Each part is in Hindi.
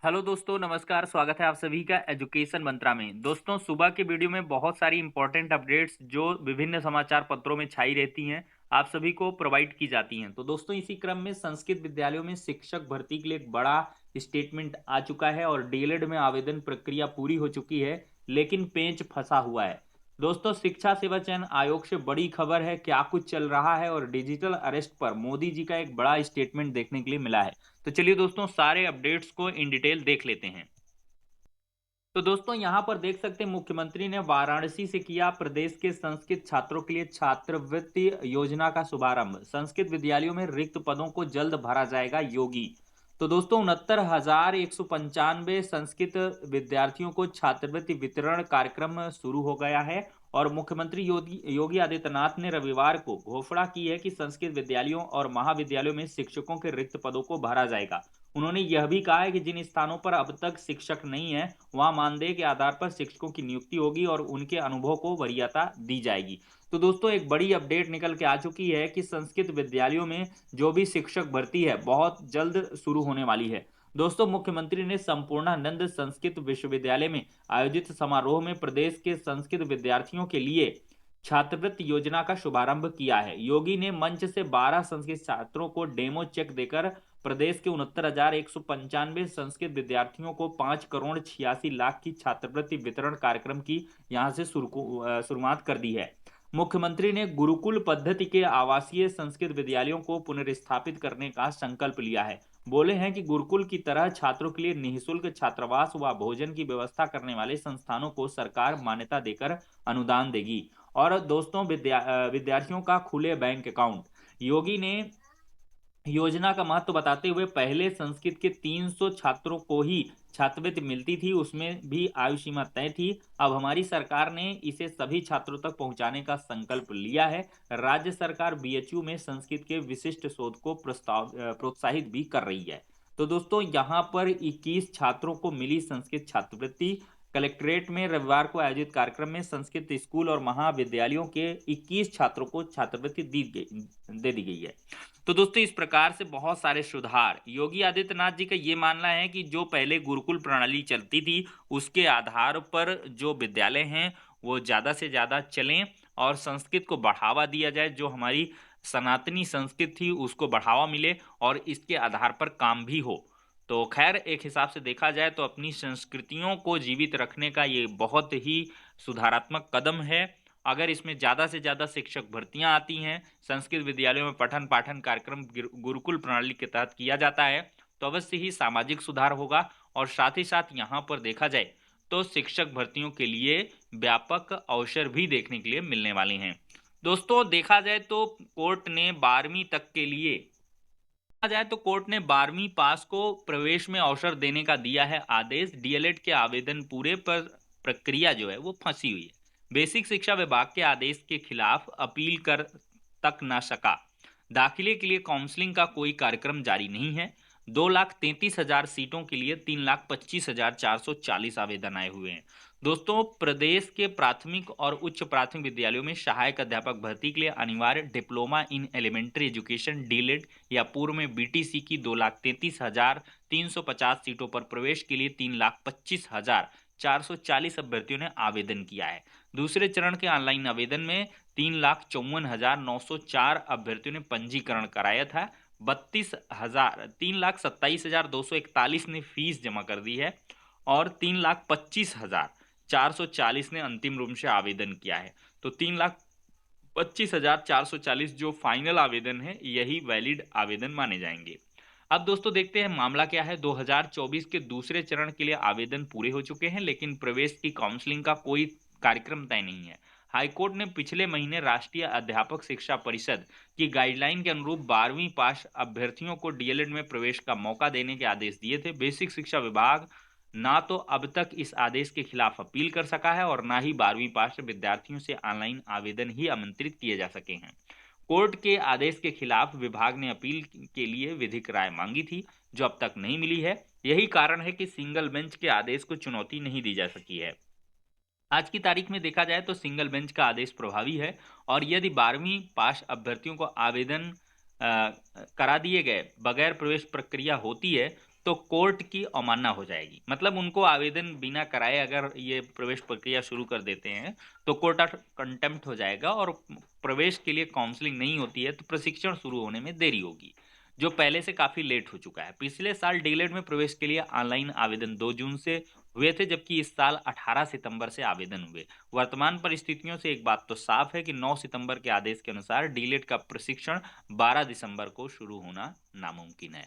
हेलो दोस्तों, नमस्कार। स्वागत है आप सभी का एजुकेशन मंत्रा में। दोस्तों, सुबह के वीडियो में बहुत सारी इंपॉर्टेंट अपडेट्स जो विभिन्न समाचार पत्रों में छाई रहती हैं, आप सभी को प्रोवाइड की जाती हैं। तो दोस्तों, इसी क्रम में संस्कृत विद्यालयों में शिक्षक भर्ती के लिए एक बड़ा स्टेटमेंट आ चुका है और डीएलएड में आवेदन प्रक्रिया पूरी हो चुकी है, लेकिन पेंच फंसा हुआ है। दोस्तों, शिक्षा सेवा चयन आयोग से बड़ी खबर है, क्या कुछ चल रहा है और डिजिटल अरेस्ट पर मोदी जी का एक बड़ा स्टेटमेंट देखने के लिए मिला है। तो चलिए दोस्तों, सारे अपडेट्स को इन डिटेल देख लेते हैं। तो दोस्तों, यहां पर देख सकते हैं, मुख्यमंत्री ने वाराणसी से किया प्रदेश के संस्कृत छात्रों के लिए छात्रवृत्ति योजना का शुभारंभ। संस्कृत विद्यालयों में रिक्त पदों को जल्द भरा जाएगा, योगी। तो दोस्तों, 69,195 संस्कृत विद्यार्थियों को छात्रवृत्ति वितरण कार्यक्रम शुरू हो गया है और मुख्यमंत्री योगी योगी आदित्यनाथ ने रविवार को घोषणा की है कि संस्कृत विद्यालयों और महाविद्यालयों में शिक्षकों के रिक्त पदों को भरा जाएगा। उन्होंने यह भी कहा है कि जिन स्थानों पर अब तक शिक्षक नहीं है, वहां मानदेय के आधार पर शिक्षकों की नियुक्ति होगी और उनके अनुभव को वरीयता दी जाएगी। तो दोस्तों, एक बड़ी अपडेट निकल के आ चुकी है कि संस्कृत विद्यालयों में जो भी शिक्षक भर्ती है बहुत जल्द शुरू होने वाली है। दोस्तों, मुख्यमंत्री ने संपूर्णानंद संस्कृत विश्वविद्यालय में आयोजित समारोह में प्रदेश के संस्कृत विद्यार्थियों के लिए छात्रवृत्ति योजना का शुभारंभ किया है। योगी ने मंच से 12 संस्कृत छात्रों को डेमो चेक देकर प्रदेश के 69,195 संस्कृत विद्यार्थियों को 5,86,00,000 की छात्रवृत्ति वितरण कार्यक्रम की यहां से शुरुआत कर दी है। मुख्यमंत्री ने गुरुकुल पद्धति के आवासीय संस्कृत विद्यालयों को पुनर्स्थापित करने का संकल्प लिया है। बोले हैं कि गुरुकुल की तरह छात्रों के लिए निःशुल्क छात्रावास व भोजन की व्यवस्था करने वाले संस्थानों को सरकार मान्यता देकर अनुदान देगी। और दोस्तों, विद्यार्थियों का खुले बैंक अकाउंट। योगी ने योजना का महत्व बताते हुए पहले संस्कृत के 300 छात्रों को ही छात्रवृत्ति मिलती थी, उसमें भी आयु सीमा तय थी। अब हमारी सरकार ने इसे सभी छात्रों तक पहुंचाने का संकल्प लिया है। राज्य सरकार बीएचयू में संस्कृत के विशिष्ट शोध को प्रोत्साहित भी कर रही है। तो दोस्तों, यहाँ पर 21 छात्रों को मिली संस्कृत छात्रवृत्ति। कलेक्ट्रेट में रविवार को आयोजित कार्यक्रम में संस्कृत स्कूल और महाविद्यालयों के 21 छात्रों को छात्रवृत्ति दे दी गई है। तो दोस्तों, इस प्रकार से बहुत सारे सुधार। योगी आदित्यनाथ जी का ये मानना है कि जो पहले गुरुकुल प्रणाली चलती थी, उसके आधार पर जो विद्यालय हैं वो ज़्यादा से ज़्यादा चलें और संस्कृत को बढ़ावा दिया जाए। जो हमारी सनातनी संस्कृत थी उसको बढ़ावा मिले और इसके आधार पर काम भी हो। तो खैर, एक हिसाब से देखा जाए तो अपनी संस्कृतियों को जीवित रखने का ये बहुत ही सुधारात्मक कदम है। अगर इसमें ज़्यादा से ज़्यादा शिक्षक भर्तियां आती हैं, संस्कृत विद्यालयों में पठन पाठन कार्यक्रम गुरुकुल प्रणाली के तहत किया जाता है, तो अवश्य ही सामाजिक सुधार होगा। और साथ ही साथ यहाँ पर देखा जाए तो शिक्षक भर्तियों के लिए व्यापक अवसर भी देखने के लिए मिलने वाले हैं। दोस्तों, देखा जाए तो कोर्ट ने 12वीं तक के लिए देखा जाए तो कोर्ट ने 12वीं पास को प्रवेश में अवसर देने का दिया है आदेश। डीएलएड के आवेदन पूरे पर प्रक्रिया जो है वो फंसी हुई है। बेसिक शिक्षा विभाग के आदेश के खिलाफ अपील कर तक न सका। दाखिले के लिए काउंसलिंग का कोई कार्यक्रम जारी नहीं है। 2,33,000 सीटों के लिए 3,25,440 आवेदन आए हुए हैं। दोस्तों, प्रदेश के प्राथमिक और उच्च प्राथमिक विद्यालयों में सहायक अध्यापक भर्ती के लिए अनिवार्य डिप्लोमा इन एलिमेंट्री एजुकेशन डीलेड या पूर्व में बीटीसी की 2,33,350 सीटों पर प्रवेश के लिए 3,25,440 अभ्यर्थियों ने आवेदन किया है। दूसरे चरण के ऑनलाइन आवेदन में 3,54,904 अभ्यर्थियों ने पंजीकरण कराया था। 3,27,241 ने फीस जमा कर दी है और 3,25,440 ने अंतिम रूप से आवेदन किया है। तो 3,25,440 जो फाइनल आवेदन है, यही वैलिड आवेदन माने जाएंगे। अब दोस्तों, देखते हैं मामला क्या है। 2024 के दूसरे चरण के लिए आवेदन पूरे हो चुके हैं, लेकिन प्रवेश की काउंसलिंग का कोई कार्यक्रम तय नहीं है। हाईकोर्ट ने पिछले महीने राष्ट्रीय अध्यापक शिक्षा परिषद की गाइडलाइन के अनुरूप 12वीं पास अभ्यर्थियों को डीएलएड में प्रवेश का मौका देने के आदेश दिए थे। बेसिक शिक्षा विभाग ना तो अब तक इस आदेश के खिलाफ अपील कर सका है और ना ही 12वीं पास विद्यार्थियों से ऑनलाइन आवेदन ही आमंत्रित किए जा सके हैं। कोर्ट के आदेश के खिलाफ विभाग ने अपील के लिए विधिक राय मांगी थी, जो अब तक नहीं मिली है। यही कारण है कि सिंगल बेंच के आदेश को चुनौती नहीं दी जा सकी है। आज की तारीख में देखा जाए तो सिंगल बेंच का आदेश प्रभावी है और यदि 12वीं पास अभ्यर्थियों को आवेदन करा दिए गए बगैर प्रवेश प्रक्रिया होती है, तो कोर्ट की अवमानना हो जाएगी। मतलब उनको आवेदन बिना कराए अगर ये प्रवेश प्रक्रिया शुरू कर देते हैं तो कोर्ट ऑफ कंटेम्प्ट हो जाएगा और प्रवेश के लिए काउंसलिंग नहीं होती है तो प्रशिक्षण शुरू होने में देरी होगी, जो पहले से काफ़ी लेट हो चुका है। पिछले साल डीएलएड में प्रवेश के लिए ऑनलाइन आवेदन 2 जून से हुए थे, जबकि इस साल 18 सितंबर से आवेदन हुए। वर्तमान परिस्थितियों से एक बात तो साफ है कि 9 सितंबर के आदेश के अनुसार डीएलएड का प्रशिक्षण 12 दिसंबर को शुरू होना नामुमकिन है।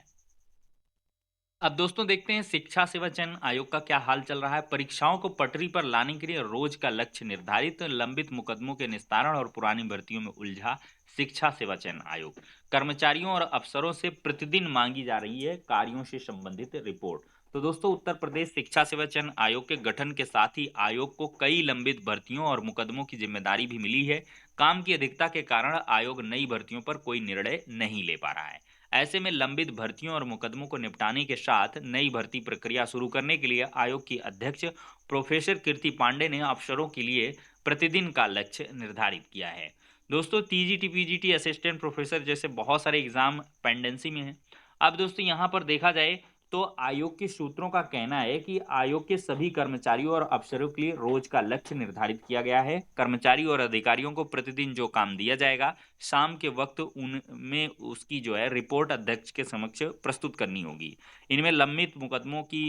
अब दोस्तों देखते हैं शिक्षा सेवा चयन आयोग का क्या हाल चल रहा है। परीक्षाओं को पटरी पर लाने के लिए रोज का लक्ष्य निर्धारित, लंबित मुकदमों के निस्तारण और पुरानी भर्तियों में उलझा शिक्षा सेवा चयन आयोग। कर्मचारियों और अफसरों से प्रतिदिन मांगी जा रही है कार्यों से संबंधित रिपोर्ट। तो दोस्तों उत्तर प्रदेश शिक्षा सेवा चयन आयोग के गठन के साथ ही आयोग को कई लंबित भर्तियों और मुकदमों की जिम्मेदारी भी मिली है। काम की अधिकता के कारण आयोग नई भर्तियों पर कोई निर्णय नहीं ले पा रहा है। ऐसे में लंबित भर्तियों और मुकदमों को निपटाने के साथ नई भर्ती प्रक्रिया शुरू करने के लिए आयोग की अध्यक्ष प्रोफेसर कीर्ति पांडे ने अफसरों के लिए प्रतिदिन का लक्ष्य निर्धारित किया है। दोस्तों टीजीटी पीजीटी असिस्टेंट प्रोफेसर जैसे बहुत सारे एग्जाम पेंडेंसी में हैं। अब दोस्तों यहाँ पर देखा जाए तो आयोग के सूत्रों का कहना है कि आयोग के सभी कर्मचारियों और अफसरों के लिए रोज का लक्ष्य निर्धारित किया गया है। कर्मचारी और अधिकारियों को प्रतिदिन जो काम दिया जाएगा, शाम के वक्त उनमें उसकी जो है रिपोर्ट अध्यक्ष के समक्ष प्रस्तुत करनी होगी। इनमें लंबित मुकदमों की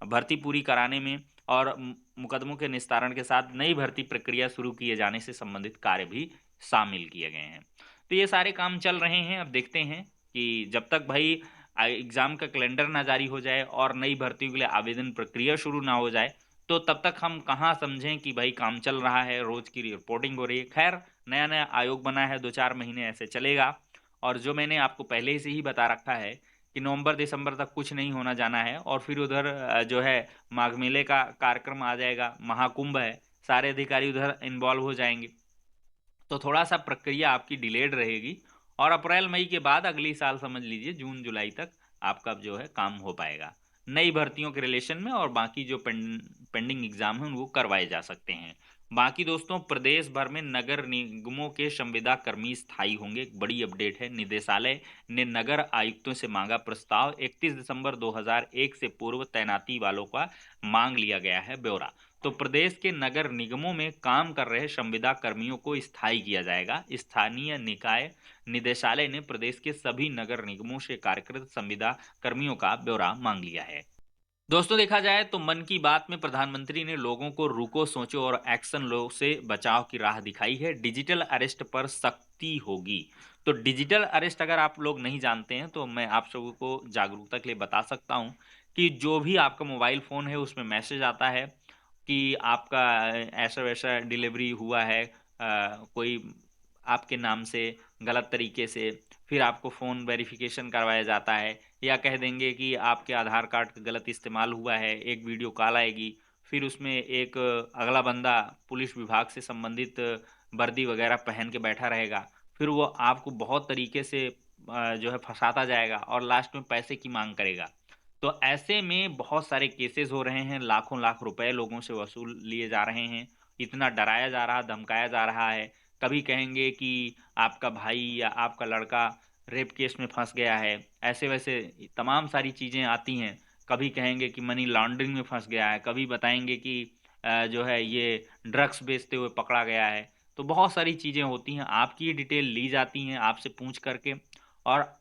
भर्ती पूरी कराने में और मुकदमों के निस्तारण के साथ नई भर्ती प्रक्रिया शुरू किए जाने से संबंधित कार्य भी शामिल किए गए हैं। तो ये सारे काम चल रहे हैं। अब देखते हैं कि जब तक भाई एग्जाम का कैलेंडर ना जारी हो जाए और नई भर्तियों के लिए आवेदन प्रक्रिया शुरू ना हो जाए तो तब तक हम कहाँ समझें कि भाई काम चल रहा है, रोज की रिपोर्टिंग हो रही है। खैर नया नया आयोग बना है, 2-4 महीने ऐसे चलेगा। और जो मैंने आपको पहले से ही बता रखा है कि नवंबर दिसंबर तक कुछ नहीं होना जाना है और फिर उधर जो है माघ मेले का कार्यक्रम आ जाएगा, महाकुंभ है, सारे अधिकारी उधर इन्वॉल्व हो जाएंगे। तो थोड़ा सा प्रक्रिया आपकी डिलेड रहेगी और अप्रैल मई के बाद अगली साल समझ लीजिए जून जुलाई तक आपका जो है काम हो पाएगा नई भर्तियों के रिलेशन में, और बाकी जो पेंडिंग एग्जाम हैं वो करवाए जा सकते हैं। बाकी दोस्तों प्रदेश भर में नगर निगमों के संविदा कर्मी स्थायी होंगे, एक बड़ी अपडेट है। निदेशालय ने नगर आयुक्तों से मांगा प्रस्ताव, 31 दिसंबर 2001 से पूर्व तैनाती वालों का मांग लिया गया है ब्यौरा। तो प्रदेश के नगर निगमों में काम कर रहे संविदा कर्मियों को स्थायी किया जाएगा। स्थानीय निकाय निदेशालय ने प्रदेश के सभी नगर निगमों से कार्यरत संविदा कर्मियों का ब्यौरा मांग लिया है। दोस्तों देखा जाए तो मन की बात में प्रधानमंत्री ने लोगों को रुको सोचो और एक्शन लो से बचाव की राह दिखाई है। डिजिटल अरेस्ट पर सख्ती होगी। तो डिजिटल अरेस्ट अगर आप लोग नहीं जानते हैं तो मैं आप सबको को जागरूकता के लिए बता सकता हूं कि जो भी आपका मोबाइल फ़ोन है उसमें मैसेज आता है कि आपका ऐसा वैसा डिलीवरी हुआ है कोई आपके नाम से गलत तरीके से, फिर आपको फ़ोन वेरिफिकेशन करवाया जाता है, या कह देंगे कि आपके आधार कार्ड का गलत इस्तेमाल हुआ है, एक वीडियो कॉल आएगी, फिर उसमें एक अगला बंदा पुलिस विभाग से संबंधित वर्दी वगैरह पहन के बैठा रहेगा, फिर वो आपको बहुत तरीके से जो है फंसाता जाएगा और लास्ट में पैसे की मांग करेगा। तो ऐसे में बहुत सारे केसेस हो रहे हैं, लाखों लाख रुपए लोगों से वसूल लिए जा रहे हैं, इतना डराया जा रहा, धमकाया जा रहा है। कभी कहेंगे कि आपका भाई या आपका लड़का रेप केस में फंस गया है, ऐसे वैसे तमाम सारी चीज़ें आती हैं। कभी कहेंगे कि मनी लॉन्ड्रिंग में फंस गया है, कभी बताएंगे कि जो है ये ड्रग्स बेचते हुए पकड़ा गया है। तो बहुत सारी चीज़ें होती हैं, आपकी ये डिटेल ली जाती हैं आपसे पूछ करके, और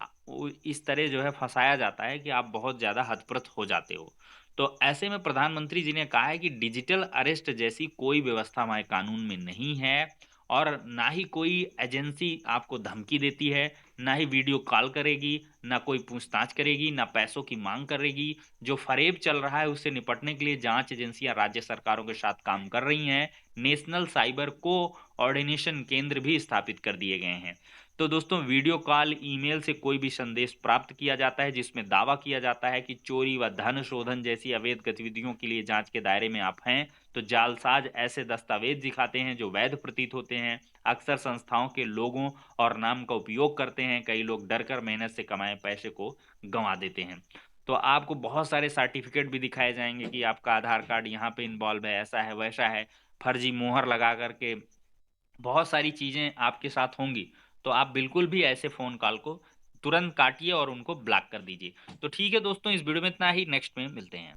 इस तरह जो है फंसाया जाता है कि आप बहुत ज़्यादा हतप्रत हो जाते हो। तो ऐसे में प्रधानमंत्री जी ने कहा है कि डिजिटल अरेस्ट जैसी कोई व्यवस्था हमारे कानून में नहीं है और ना ही कोई एजेंसी आपको धमकी देती है, ना ही वीडियो कॉल करेगी, ना कोई पूछताछ करेगी, ना पैसों की मांग करेगी। जो फरेब चल रहा है उससे निपटने के लिए जांच एजेंसियां राज्य सरकारों के साथ काम कर रही हैं। नेशनल साइबर कोऑर्डिनेशन केंद्र भी स्थापित कर दिए गए हैं। तो दोस्तों वीडियो कॉल, ईमेल से कोई भी संदेश प्राप्त किया जाता है जिसमें दावा किया जाता है कि चोरी व धन शोधन जैसी अवैध गतिविधियों के लिए जांच के दायरे में आप हैं, तो जालसाज ऐसे दस्तावेज दिखाते हैं जो वैध प्रतीत होते हैं। अक्सर संस्थाओं के लोगों और नाम का उपयोग करते हैं। कई लोग डर कर मेहनत से कमाए पैसे को गंवा देते हैं। तो आपको बहुत सारे सर्टिफिकेट भी दिखाए जाएंगे कि आपका आधार कार्ड यहाँ पे इन्वॉल्व है, ऐसा है वैसा है, फर्जी मोहर लगा करके बहुत सारी चीज़ें आपके साथ होंगी। तो आप बिल्कुल भी ऐसे फ़ोन कॉल को तुरंत काटिए और उनको ब्लॉक कर दीजिए। तो ठीक है दोस्तों, इस वीडियो में इतना ही, नेक्स्ट में मिलते हैं।